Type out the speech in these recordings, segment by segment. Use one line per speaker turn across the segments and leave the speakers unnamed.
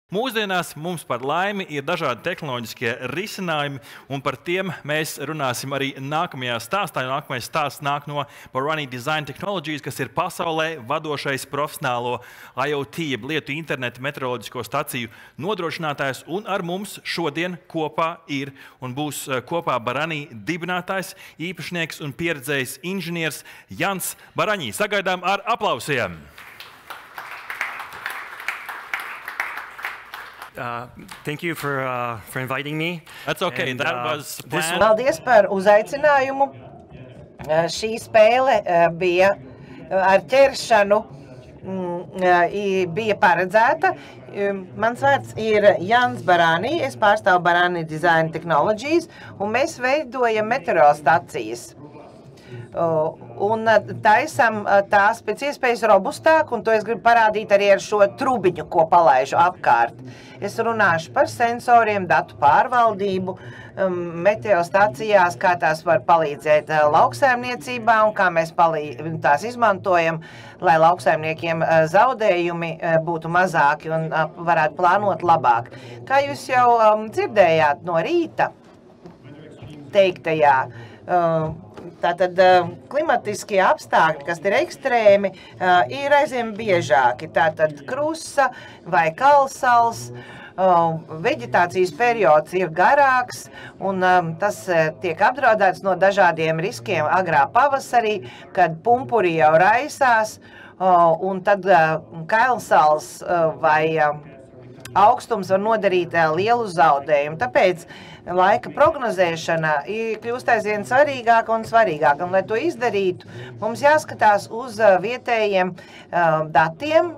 Mūsdienās mums par laimi ir dažādi tehnoloģiskie risinājumi, un par tiem mēs runāsim arī nākamajā stāstā. Nākamais stāsts nāk no Barani Design Technologies, kas ir pasaulē vadošais profesionālo IoT, lietu interneta meteoroloģisko staciju nodrošinātājs. Un ar mums šodien kopā ir un būs kopā Barani dibinātājs, īpašnieks un pieredzējis inženieris Jans Baraņī. Sagaidām ar aplausiem!
Thank you for inviting me.
That's okay.
And,
That was planned.
Paldies par uzaicinājumu. Šī spēle bija ar ķeršanu, bija paredzēta. Mans vārds ir Jans Barani, es pārstāvu Barani Design Technologies, un mēs veidojam meteorostacijas. Un taisam tās pēc iespējas robustāk, un to es gribu parādīt arī ar šo trubiņu, ko palaižu apkārt. Es runāšu par sensoriem, datu pārvaldību, meteostacijās, kā tās var palīdzēt lauksaimniecībā un kā mēs tās izmantojam, lai lauksaimniekiem zaudējumi būtu mazāki un varētu plānot labāk. Kā jūs jau dzirdējāt no rīta teiktajā, tātad klimatiskie apstākļi, kas ir ekstrēmi, ir aizvien biežāki. Tātad krusa vai kalsals, veģetācijas periods ir garāks, un tas tiek apdraudēts no dažādiem riskiem agrā pavasarī, kad pumpuri jau raisās, un tad kalsals vai augstums var nodarīt lielu zaudējumu. Tāpēc laika prognozēšana kļūst aizvien svarīgāka un svarīgāka. Un, lai to izdarītu, mums jāskatās uz vietējiem datiem,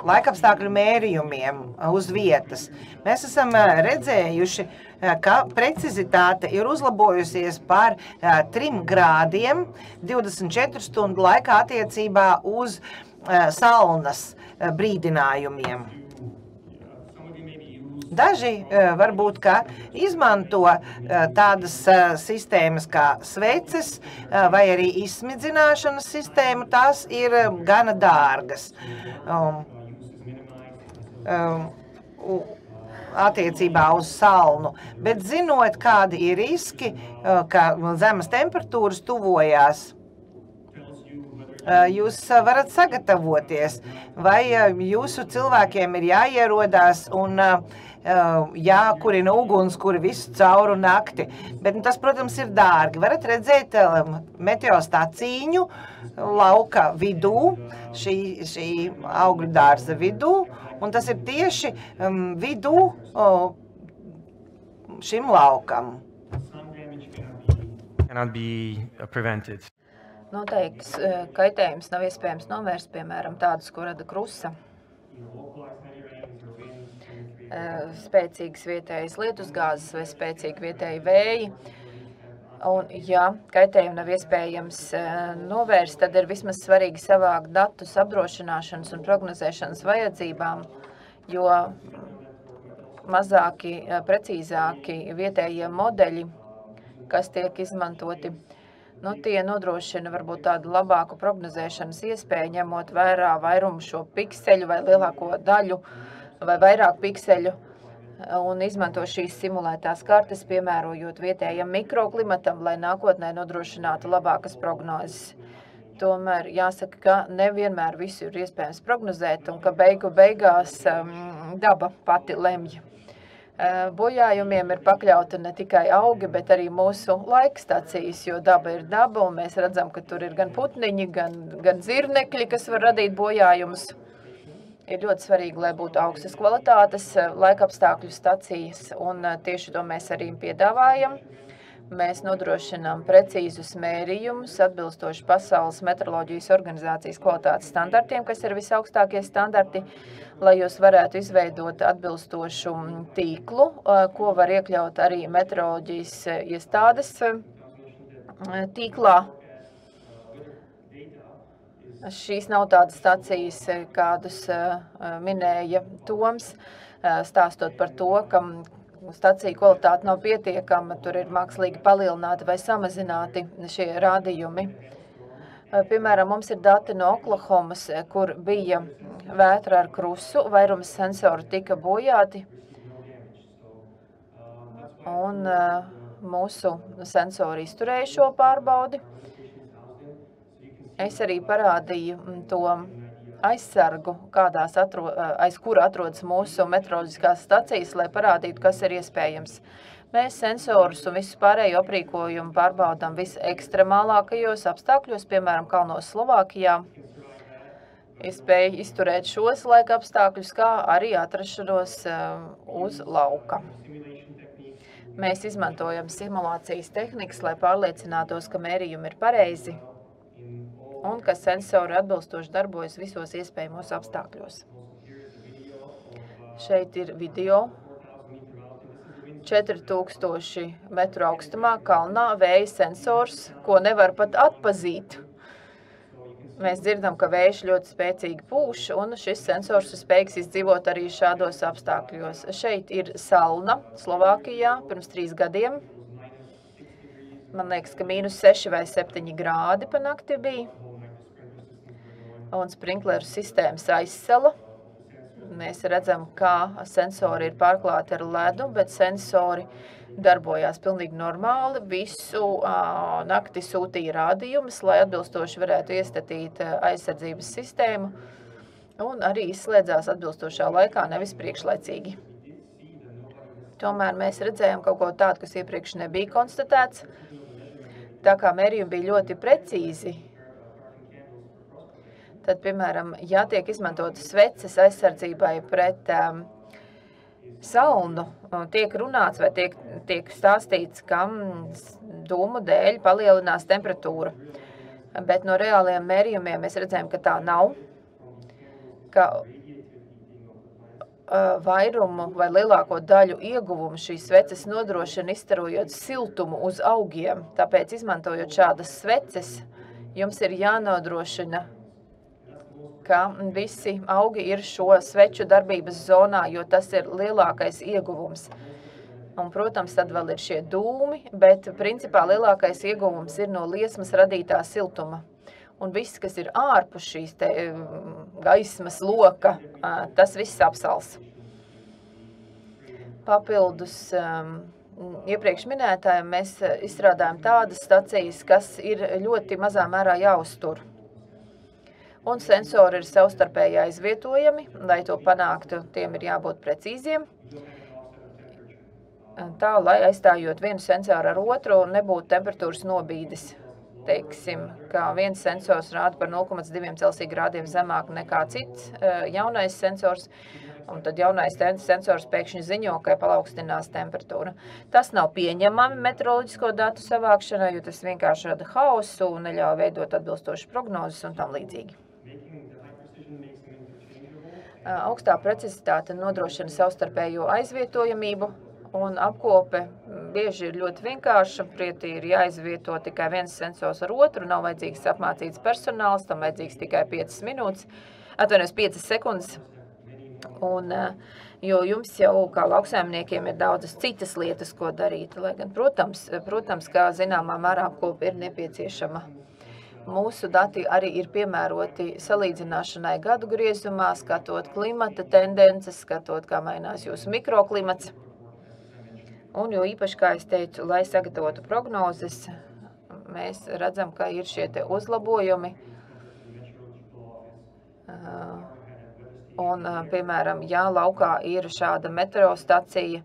laikapstākļu mērījumiem uz vietas. Mēs esam redzējuši, ka precizitāte ir uzlabojusies par 3 grādiem 24 stundu laikā attiecībā uz salnas brīdinājumiem. Daži varbūt, ka izmanto tādas sistēmas kā sveces vai arī izsmidzināšanas sistēmu, tās ir gana dārgas. Attiecībā uz salnu, bet zinot, kādi ir riski, ka zemes temperatūras tuvojās, jūs varat sagatavoties, vai jūsu cilvēkiem ir jāierodās un jākurina uguns, kuri visu cauru nakti. Bet tas, protams, ir dārgi. Varat redzēt meteostacīņu lauka vidū, šī augļu dārza vidū, un tas ir tieši vidū šim laukam.
Cannot be prevented.
Noteikts kaitējums nav iespējams novērst, piemēram, tādus, ko rada krusa, spēcīgas vietējas lietusgāzes vai spēcīgi vietēji vēji. Un, ja kaitējumu nav iespējams novērst, tad ir vismaz svarīgi savākt datus apdrošināšanas un prognozēšanas vajadzībām, jo mazāki, precīzāki vietējie modeļi, kas tiek izmantoti, tie nodrošina varbūt tādu labāku prognozēšanas iespēju, ņemot vērā vairumu šo pikseļu vai lielāko daļu vai vairāk pikseļu un izmanto šīs simulētās kartes, piemērojot vietējam mikroklimatam, lai nākotnē nodrošinātu labākas prognozes. Tomēr jāsaka, ka nevienmēr visu ir iespējams prognozēt un ka beigās daba pati lemj. Bojājumiem ir pakļauta ne tikai augi, bet arī mūsu laikstacijas, jo daba ir daba, un mēs redzam, ka tur ir gan putniņi, gan zirnekļi, kas var radīt bojājumus. Ir ļoti svarīgi, lai būtu augstas kvalitātes laikapstākļu stacijas, un tieši to mēs arī piedāvājam. Mēs nodrošinām precīzus mērījumus, atbilstoši Pasaules meteoroloģijas organizācijas kvalitātes standartiem, kas ir visaugstākie standarti, lai jūs varētu izveidot atbilstošu tīklu, ko var iekļaut arī meteoroloģijas iestādes tīklā. Šīs nav tādas stacijas, kādus minēja Toms, stāstot par to, ka staciju kvalitāte nav pietiekama, tur ir mākslīgi palielināti vai samazināti šie rādījumi. Piemēram, mums ir dati no Oklahomas, kur bija vētra ar krusu, vairums sensoru tika bojāti, un mūsu sensori izturēja šo pārbaudi. Es arī parādīju to aizsargu, aiz kura atrodas mūsu meteoroloģiskās stacijas, lai parādītu, kas ir iespējams. Mēs sensorus un visu pārējo aprīkojumu pārbaudām visekstremālākajos apstākļos, piemēram, kalnos Slovākijā. Es spēju izturēt šos laika apstākļus, kā arī atrašanos uz lauka. Mēs izmantojam simulācijas tehnikas, lai pārliecinātos, ka mērījumi ir pareizi un ka sensori atbilstoši darbojas visos iespējamos apstākļos. Šeit ir video. 4000 metru augstumā kalnā vēja sensors, ko nevar pat atpazīt. Mēs dzirdam, ka vējš ļoti spēcīgi pūš, un šis sensors ir spējīgs izdzīvot arī šādos apstākļos. Šeit ir Salna, Slovākijā, pirms 3 gadiem. Man liekas, ka -6 vai 7 grādi pa nakti bija. Un sprinkleru sistēmas aizsala. Mēs redzam, kā sensori ir pārklāti ar ledu, bet sensori darbojās pilnīgi normāli. Visu nakti sūtīja rādījumus, lai atbilstoši varētu iestatīt aizsardzības sistēmu un arī izslēdzās atbilstošā laikā, nevis priekšlaicīgi. Tomēr mēs redzējām kaut ko tādu, kas iepriekš nebija konstatēts. Tā kā mērījumi bija ļoti precīzi, tad, piemēram, ja tiek izmantotas sveces aizsardzībai pret salnu, tiek runāts vai tiek stāstīts, ka dūmu dēļ palielinās temperatūra. Bet no reāliem mērījumiem mēs redzējām, ka tā nav, ka vairumu vai lielāko daļu ieguvumu šīs sveces nodrošina izstarojot siltumu uz augiem. Tāpēc, izmantojot šādas sveces, jums ir jānodrošina, ka visi augi ir šo sveču darbības zonā, jo tas ir lielākais ieguvums. Un, protams, tad vēl ir šie dūmi, bet principā lielākais ieguvums ir no liesmas radītā siltuma. Un viss, kas ir ārpus šīs gaismas loka, tas viss apsals. Papildus iepriekš minētājiem mēs izstrādājam tādas stacijas, kas ir ļoti mazā mērā jāuztur. Un sensori ir savstarpēji aizvietojami, lai to panāktu, tiem ir jābūt precīziem. Tā, lai aizstājot vienu sensoru ar otru, nebūtu temperatūras nobīdes. Teiksim, ka viens sensors rāda par 0,2 Celsija grādiem zemāk nekā cits jaunais sensors, un tad jaunais sensors pēkšņi ziņo, ka palaukstinās temperatūra. Tas nav pieņemami meteoroloģisko datu savākšanai, jo tas vienkārši rada haosu un neļauj veidot atbilstošas prognozes un tam līdzīgi. Augstā precizitāte nodrošina savstarpējo aizvietojamību, un apkope bieži ir ļoti vienkārša. Prieti ir jāizvieto tikai viens sensors ar otru, nav vajadzīgs apmācīts personāls, tam vajadzīgs tikai 5 sekundes. Un, jo jums jau, kā lauksaimniekiem, ir daudzas citas lietas, ko darīt. Lai gan, protams, kā zināmā mērā apkope ir nepieciešama. Mūsu dati arī ir piemēroti salīdzināšanai gadu griezumā, skatot klimata tendences, skatot, kā mainās jūsu mikroklimats. Un jo īpaši, kā es teicu, lai sagatavotu prognozes, mēs redzam, ka ir šie te uzlabojumi. Un, piemēram, ja laukā ir šāda meteostacija,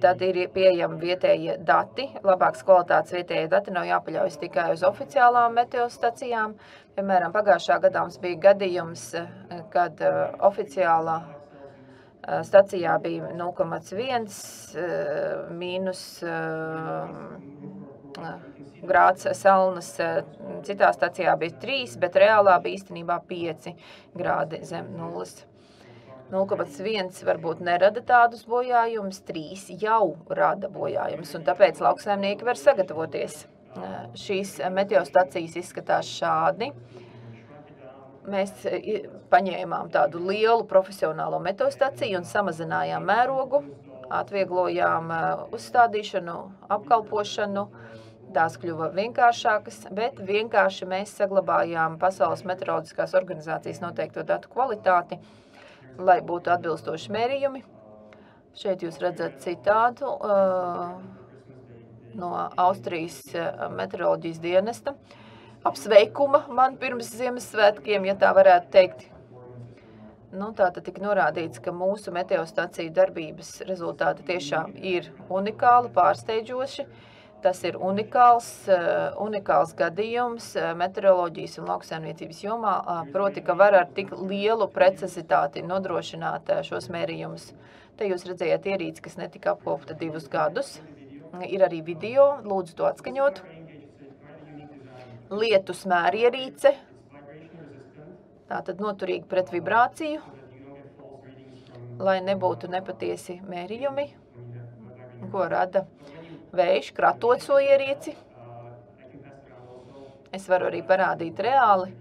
tad ir pieejami vietējie dati. Labākas kvalitātes vietējie dati nav jāpaļaujas tikai uz oficiālām meteostacijām. Piemēram, pagājušā gadā mums bija gadījums, kad oficiālā stacijā bija 0,1 mīnus grāds salnas, citā stacijā bija 3, bet reālā bija īstenībā 5 grādi zem nulles. 0,1 varbūt nerada tādus bojājumus, 3 jau rada bojājumus, un tāpēc lauksaimnieki var sagatavoties. Šīs meteostacijas izskatās šādi. Mēs paņēmām tādu lielu profesionālo meteostaciju un samazinājām mērogu, atvieglojām uzstādīšanu, apkalpošanu. tās kļuva vienkāršākas, bet vienkārši mēs saglabājām Pasaules meteoroloģiskās organizācijas noteikto datu kvalitāti, lai būtu atbilstoši mērījumi. Šeit jūs redzat citātu no Austrijas meteoroloģijas dienesta. Apsveikuma man pirms Ziemassvētkiem, ja tā varētu teikt. Tātad tika norādīts, ka mūsu meteostaciju darbības rezultāti tiešām ir unikāli, pārsteidžoši. Tas ir unikāls gadījums meteoroloģijas un lauksaimniecības jomā, proti, ka var ar tik lielu precizitāti nodrošināt šos mērījumus. Te jūs redzējāt ierīci, kas netika apkopta 2 gadus. Ir arī video, lūdzu to atskaņot. Lietus mērierīce. Tātad noturīgi pret vibrāciju, lai nebūtu nepatiesi mērījumi, ko rada vējš, kratot šo ierīci. Es varu arī parādīt reāli,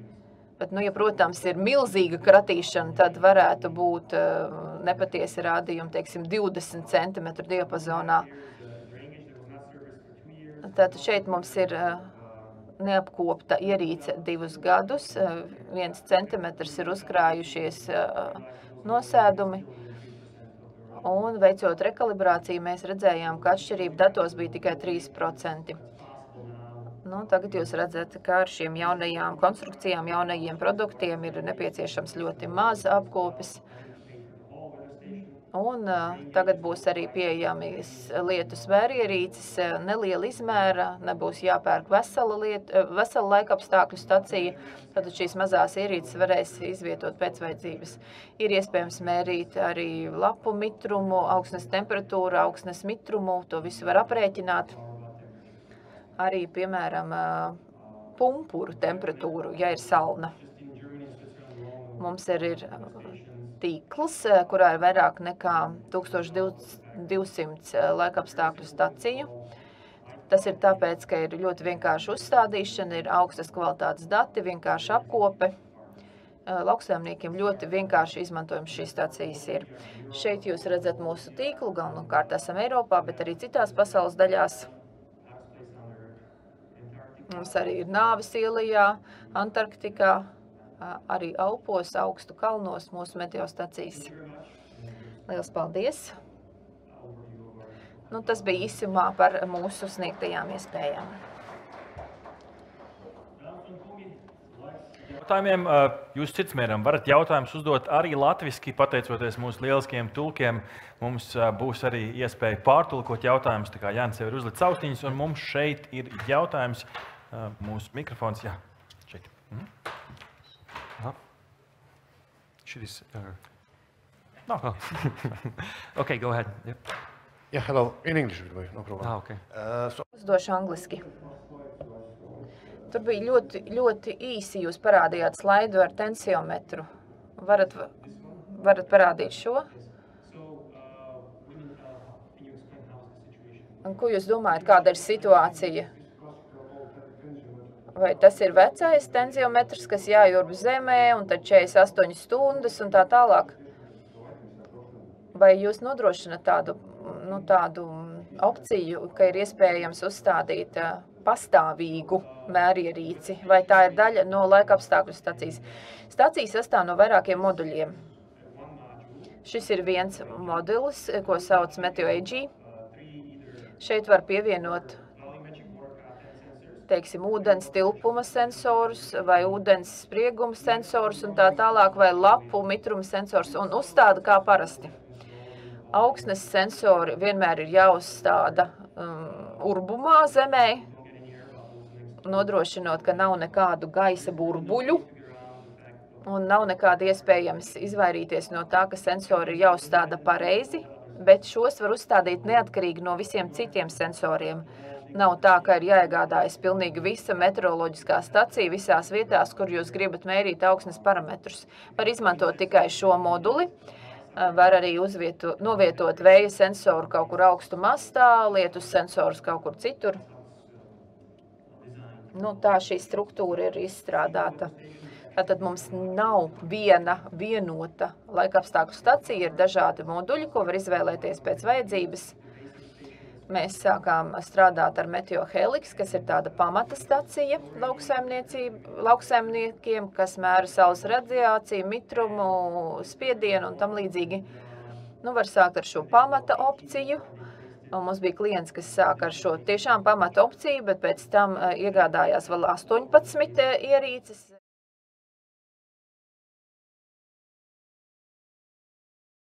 bet, ja, protams, ir milzīga kratīšana, tad varētu būt nepatiesi rādījumi, teiksim, 20 cm diapazonā. Tātad šeit mums ir neapkopta ierīce 2 gadus, 1 centimetrs ir uzkrājušies nosēdumi, un veicot rekalibrāciju, mēs redzējām, ka atšķirība datos bija tikai 3%. Tagad jūs redzat, ka ar šiem jaunajām konstrukcijām, jaunajiem produktiem ir nepieciešams ļoti maz apkopes, un tagad būs arī pieejami lietus mērierīces, neliela izmēra, nebūs jāpērk vesela laikapstākļu stacija, tad šīs mazās ierīces varēs izvietot pēc vajadzības. Ir iespējams mērīt arī lapu mitrumu, augsnes temperatūru, augsnes mitrumu, to visu var aprēķināt. Arī, piemēram, pumpuru temperatūru, ja ir salna. Mums ir tīkls, kurā ir vairāk nekā 1200 laikapstākļu staciju. Tas ir tāpēc, ka ir ļoti vienkārša uzstādīšana, ir augstas kvalitātes dati, vienkārša apkope. Lauksaimniekiem ļoti vienkārši izmantojums šīs stacijas ir. Šeit jūs redzat mūsu tīklu, galvenokārt esam Eiropā, bet arī citās pasaules daļās. Mums arī ir Nāves ielajā, Antarktikā, arī Alpos, augstu kalnos mūsu meteostacijas. Liels paldies! Tas bija īsumā par mūsu sniegtajām iespējām.
Jautājumiem jūs citsmēram varat jautājumus uzdot arī latviski, pateicoties mūsu lieliskajiem tulkiem. Mums būs arī iespēja pārtulkot jautājumus, tā kā Jānis jau ir uzlicis austiņas, un mums šeit ir jautājums, mūsu mikrofons, jā, šeit.
No. Okay, go ahead. Yep.
Yeah, hello. In English, no problem.
Okay.
Uzdošu angliski. Tur bija ļoti īsi, jūs parādījāt slaidu ar tensiometru. Varat parādīt šo? Un ko jūs domājat, kāda ir situācija? Vai tas ir vecais tensiometrs, kas jājurb zemē, un tad 48 stundas un tā tālāk? Vai jūs nodrošināt tādu opciju, ka ir iespējams uzstādīt pastāvīgu mērierīci, vai tā ir daļa no laikapstākļu stacijas? Stacija sastāv no vairākiem moduļiem. Šis ir viens modulis, ko sauc MeteoAG. Šeit var pievienot, teiksim, ūdens tilpuma sensorus vai ūdens sprieguma sensorus un tā tālāk, vai lapu mitruma sensors un uzstāda kā parasti. Augsnes sensori vienmēr ir jāuzstāda urbumā zemē, nodrošinot, ka nav nekādu gaisa burbuļu un nav nekāda iespējams izvairīties no tā, ka sensori ir jāuzstāda pareizi, bet šos var uzstādīt neatkarīgi no visiem citiem sensoriem. Nav tā, ka ir jāiegādājas pilnīgi visa meteoroloģiskā stacija visās vietās, kur jūs gribat mērīt augsnes parametrus. Var izmantot tikai šo moduli. Var arī novietot vēja sensoru kaut kur augstu mastā, lietus sensorus kaut kur citur. Tā šī struktūra ir izstrādāta. Tātad mums nav viena vienota laikapstākļu stacija, ir dažādi moduļi, ko var izvēlēties pēc vajadzības. Mēs sākām strādāt ar Meteo Helix, kas ir tāda pamata stacija lauksaimniekiem, kas mēra saules radiāciju, mitrumu, spiedienu un tam līdzīgi. Nu, var sākt ar šo pamata opciju. Un mums bija klients, kas sāk ar šo tiešām pamata opciju, bet pēc tam iegādājās vēl 18 ierīces.